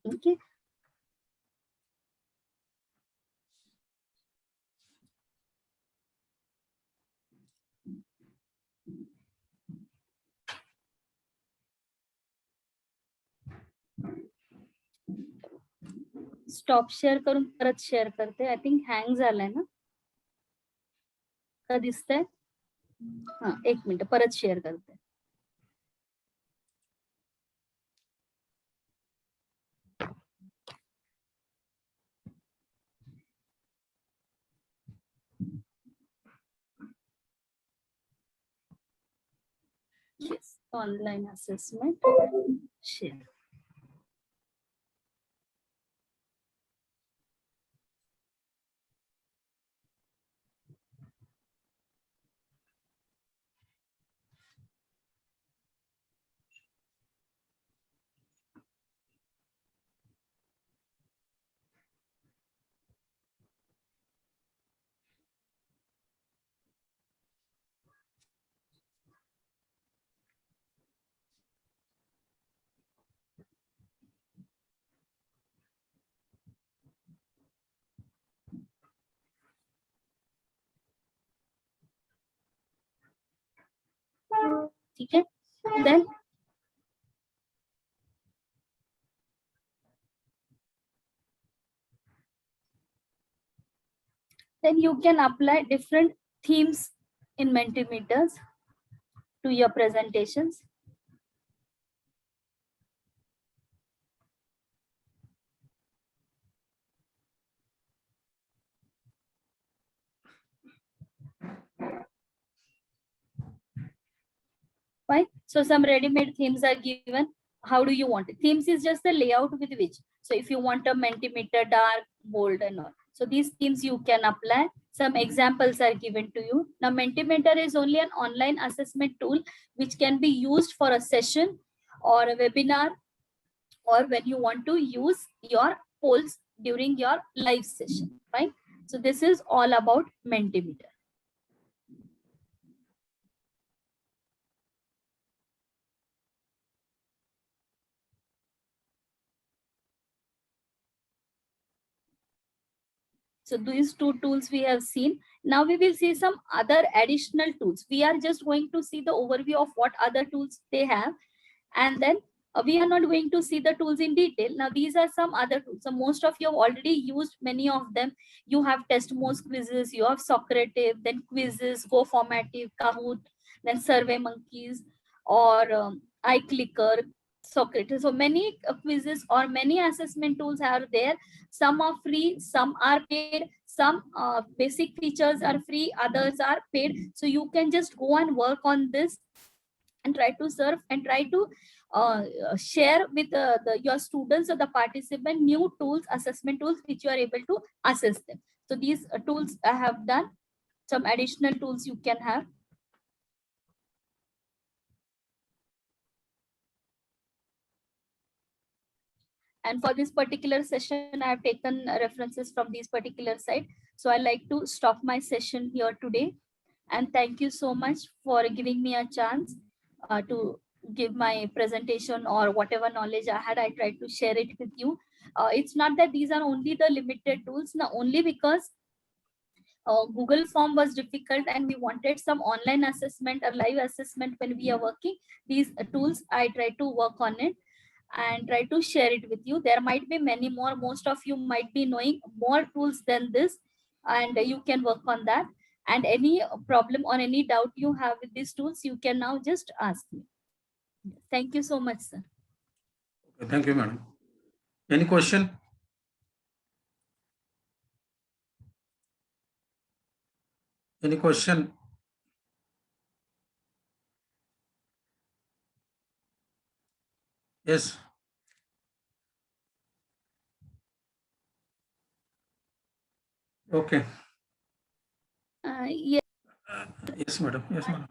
Okay. Stop share करून परत share करते. I think hang झालाय ना, का दिसतंय? हा, 1 minute परत share करते. Yes, online assessment share. ठीक है. Then you can apply different themes in Mentimeters to your presentations. Fine. So some ready-made themes are given. How do you want it? Themes is just the layout with which. So if you want a Mentimeter dark, bold and all. So these themes you can apply. Some examples are given to you. Now Mentimeter is only an online assessment tool which can be used for a session or a webinar, or when you want to use your polls during your live session. Right? So this is all about Mentimeter. So these two tools we have seen. Now we will see some other additional tools. We are just going to see the overview of what other tools they have. And then we are not going to see the tools in detail. Now these are some other tools. So most of you have already used many of them. You have Testmos quizzes, you have Socrative, then quizzes, GoFormative, Kahoot, then Survey Monkeys, or iClicker, Socrative. So many quizzes or many assessment tools are there. Some are free, some are paid, some basic features are free, others are paid. So you can just go and work on this and try to serve and try to share with your students or the participant new tools, assessment tools, which you are able to assess them. So these tools I have done. Some additional tools you can have. And for this particular session, I have taken references from these particular site. So I like to stop my session here today. And thank you so much for giving me a chance to give my presentation or whatever knowledge I had. I tried to share it with you. It's not that these are only the limited tools, now only because Google Form was difficult and we wanted some online assessment or live assessment when we are working. These tools, I try to work on it and try to share it with you. There might be many more. Most of you might be knowing more tools than this, and you can work on that. And any problem or any doubt you have with these tools, you can now just ask me. Thank you so much, sir. Thank you, madam. Any question? Any question? Yes. Okay. Yes. Yes, madam. Yes, madam.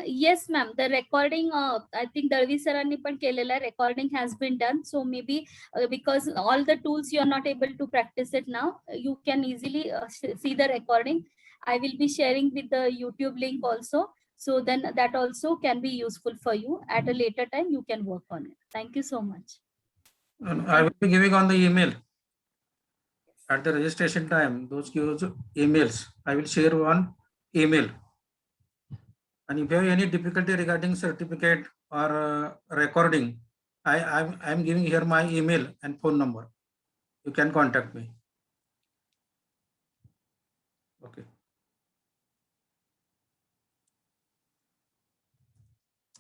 Yes, ma'am. The recording, I think Darvi Sarani पण केलेला recording has been done. So maybe because all the tools you are not able to practice it now, you can easily see the recording. I will be sharing with the YouTube link also. So then that also can be useful for you. At a later time, you can work on it. Thank you so much. I will be giving on the email. At the registration time, those emails, I will share on email. And if you have any difficulty regarding certificate or recording, I'm giving here my email and phone number. You can contact me. Okay.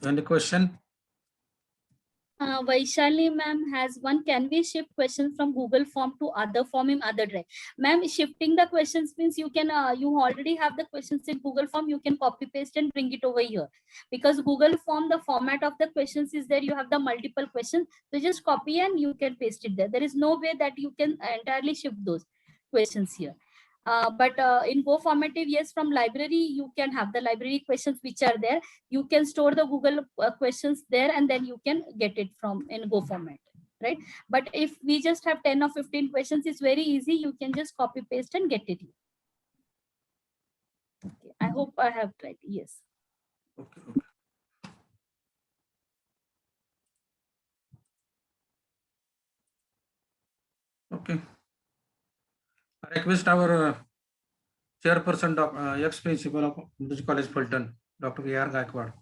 Any question? Vaishali ma'am has one. Can we shift questions from Google Form to other form in other drive? Ma'am, shifting the questions means you can you already have the questions in Google Form. You can copy paste and bring it over here, because Google Form, the format of the questions is there. You have the multiple questions, so just copy and you can paste it there. There is no way that you can entirely shift those questions here. But in GoFormative, yes, from library, you can have the library questions which are there. You can store the Google questions there, and then you can get it from in GoFormat, right? But if we just have 10 or 15 questions, it's very easy. You can just copy paste and get it. Okay. I hope I have tried. Yes. Okay. Okay. I request our chairperson, ex-principal of College Fulton, Dr. A.R. Gaikwad,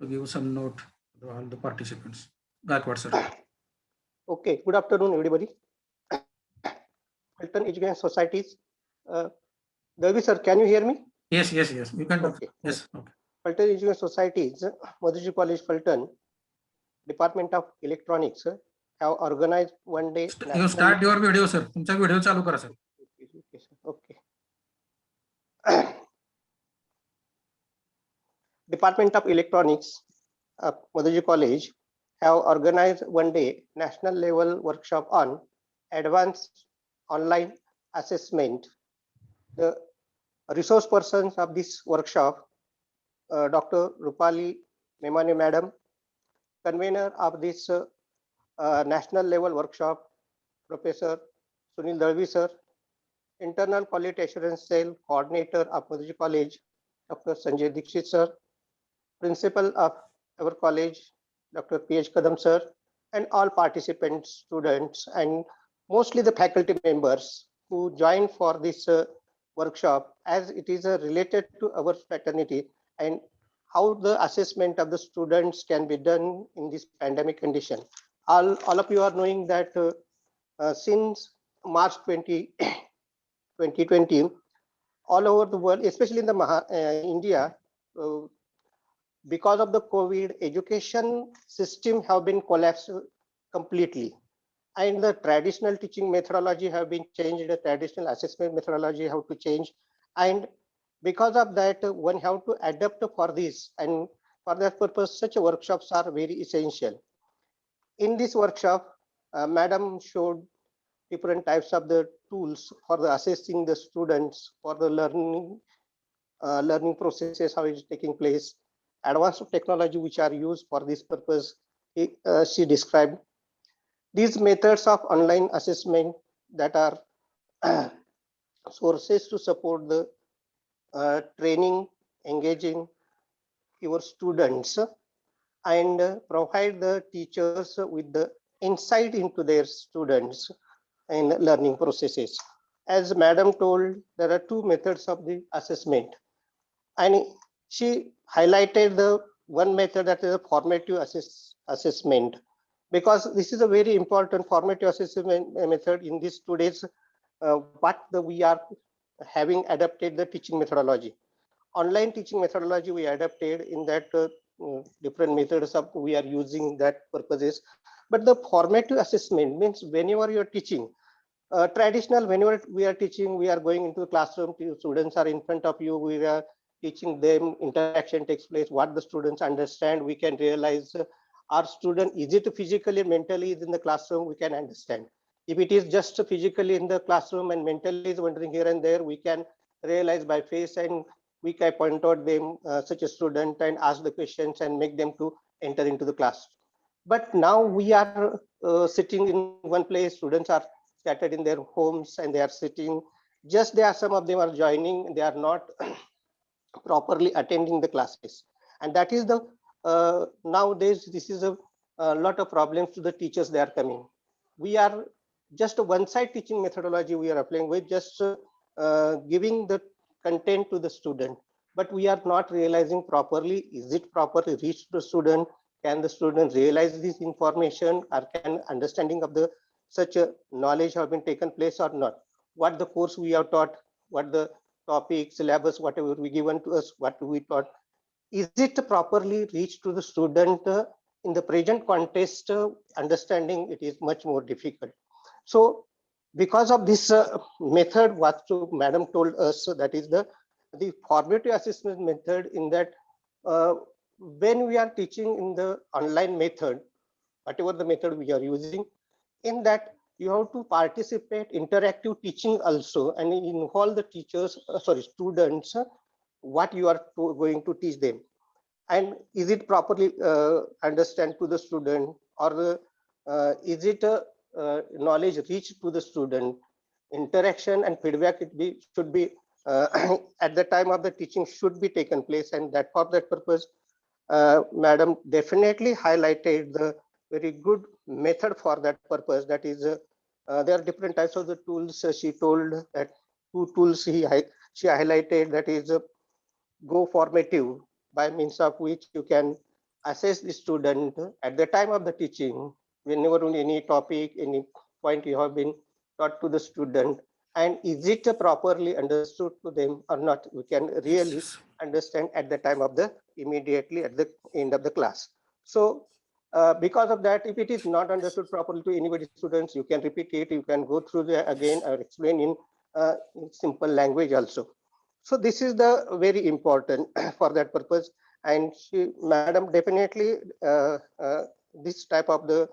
to give some note to all the participants. Gaikwad sir. Okay, good afternoon, everybody. Fulton Education Societies. Devi sir, can you hear me? Yes, yes, yes. You can talk. Okay. Yes. Okay. Fulton Education Societies, Mothership College, Fulton, Department of Electronics have organized one day. You start your video, sir. तुमचा video चालू करा, sir. Okay. Department of Electronics, Mothership College have organized one day national level workshop on advanced online assessment. The resource persons of this workshop, Dr. Rupali Memani Madam, convener of this national level workshop, Professor Sunil Dalvi sir, internal quality assurance cell coordinator of Mothership College, Dr. Sanjay Dixit sir, principal of our college, Dr. P.H. Kadam sir, and all participants, students, and mostly the faculty members who joined for this workshop, as it is related to our fraternity and how the assessment of the students can be done in this pandemic condition. All of you are knowing that since March 2020, all over the world, especially in the India, because of the COVID, education system have been collapsed completely. And the traditional teaching methodology have been changed, the traditional assessment methodology have to change. And because of that, one have to adapt for this. And for that purpose, such workshops are very essential. In this workshop, Madam showed different types of the tools for the assessing the students for the learning processes, how it is taking place, advanced technology which are used for this purpose. She described these methods of online assessment that are sources to support the training, engaging your students, and provide the teachers with the insight into their students and learning processes. As Madam told, there are two methods of the assessment, and she highlighted the one method, that is a formative assessment, because this is a very important formative assessment method in this today's we are having adapted the teaching methodology. Online teaching methodology we adapted in that different methods of we are using that purposes. But the formative assessment means whenever you are teaching, traditional, whenever we are teaching, we are going into the classroom, students are in front of you, we are teaching them, interaction takes place, what the students understand, we can realize our student, is it physically, mentally is in the classroom, we can understand. If it is just physically in the classroom and mentally is wandering here and there, we can realize by face, and we can point out them such a student and ask the questions and make them to enter into the class. But now we are sitting in one place, students are scattered in their homes and they are sitting, just there, some of them are joining, they are not properly attending the classes. And that is the nowadays this is a lot of problems to the teachers they are coming. We are just a one-side teaching methodology we are applying, with just giving the content to the student, but we are not realizing properly, is it properly reached the student, can the student realize this information, or can understanding of the such a knowledge have been taken place or not, what the course we have taught, what the topic, syllabus, whatever we given to us, what we taught, is it properly reached to the student in the present context, understanding it is much more difficult. So because of this method, what Madam told us, that is the formative assessment method, in that when we are teaching in the online method, whatever the method we are using, in that you have to participate interactive teaching also, and involve the teachers, students, what you are going to teach them, and is it properly understand to the student, or is it knowledge reached to the student. Interaction and feedback should be at the time of the teaching should be taken place, and that for that purpose Madam definitely highlighted the very good method for that purpose. That is there are different types of the tools. She told that two tools she highlighted, that is Go Formative, by means of which you can assess the student at the time of the teaching, whenever any topic, any point you have been taught to the student, and is it properly understood to them or not? We can really understand at the time of the immediately at the end of the class. So because of that, if it is not understood properly to anybody students, you can repeat it, you can go through the again or explain in simple language also. So this is the very important for that purpose. And madam, definitely this type of the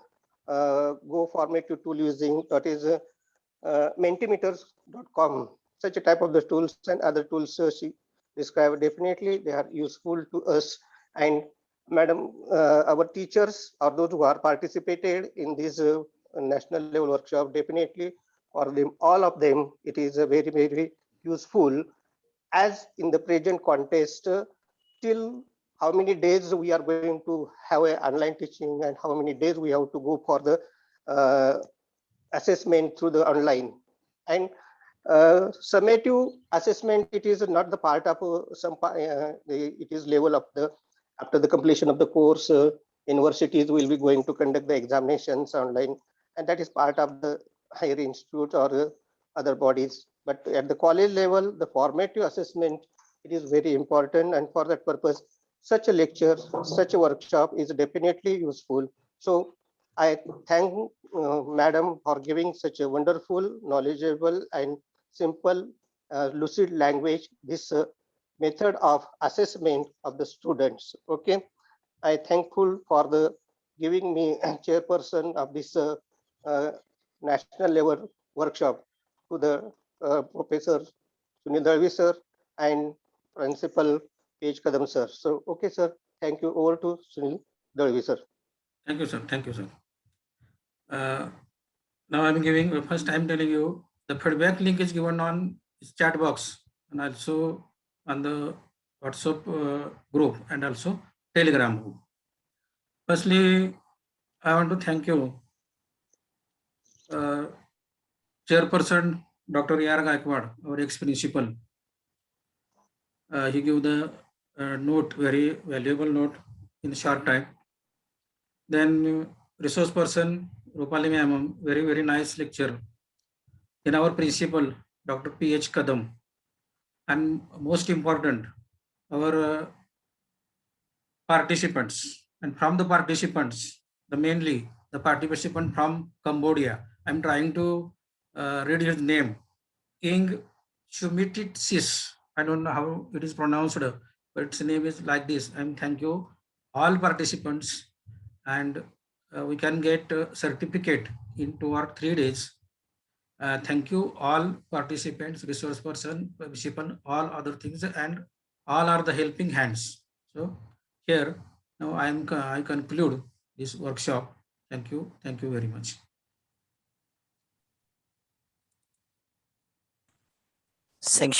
go formative tool using, that is mentimeters.com, such a type of the tools and other tools she described, definitely they are useful to us. And madam, our teachers or those who are participated in this national level workshop, definitely for them, all of them, it is a very, very useful. As in the present context, till how many days we are going to have an online teaching and how many days we have to go for the assessment through the online. And summative assessment, it is not the part of it is level of the, after the completion of the course, universities will be going to conduct the examinations online, and that is part of the higher institutes or other bodies. But at the college level, the formative assessment, it is very important, and for that purpose, such a lecture, such a workshop is definitely useful. So I thank madam for giving such a wonderful, knowledgeable and simple, lucid language, this method of assessment of the students. Okay, I thankful for the giving me chairperson of this national level workshop to the Professor Sunil Dalvi sir and Principal Page Kadam sir. So, okay, sir. Thank you. Over to Sunil Dalvi sir. Thank you, sir. Thank you, sir. Now I'm giving, first I'm telling you, the feedback link is given on chat box and also on the WhatsApp group and also Telegram group. Firstly, I want to thank you, Chairperson Dr. A.R. Gaikwad, our ex-principal. He gave the note, very valuable note in a short time. Then resource person Rupali ma'am, very, very nice lecture. Then our principal, Dr. P.H. Kadam. And most important, our participants. And from the participants, mainly the participant from Cambodia, I'm trying to read his name, Ing Chumititsis. I don't know how it is pronounced, but its name is like this. And thank you all participants, and we can get a certificate in 2 or 3 days. Thank you all participants, resource person, principal, all other things, and all are the helping hands. So here now I conclude this workshop. Thank you very much. Thank you.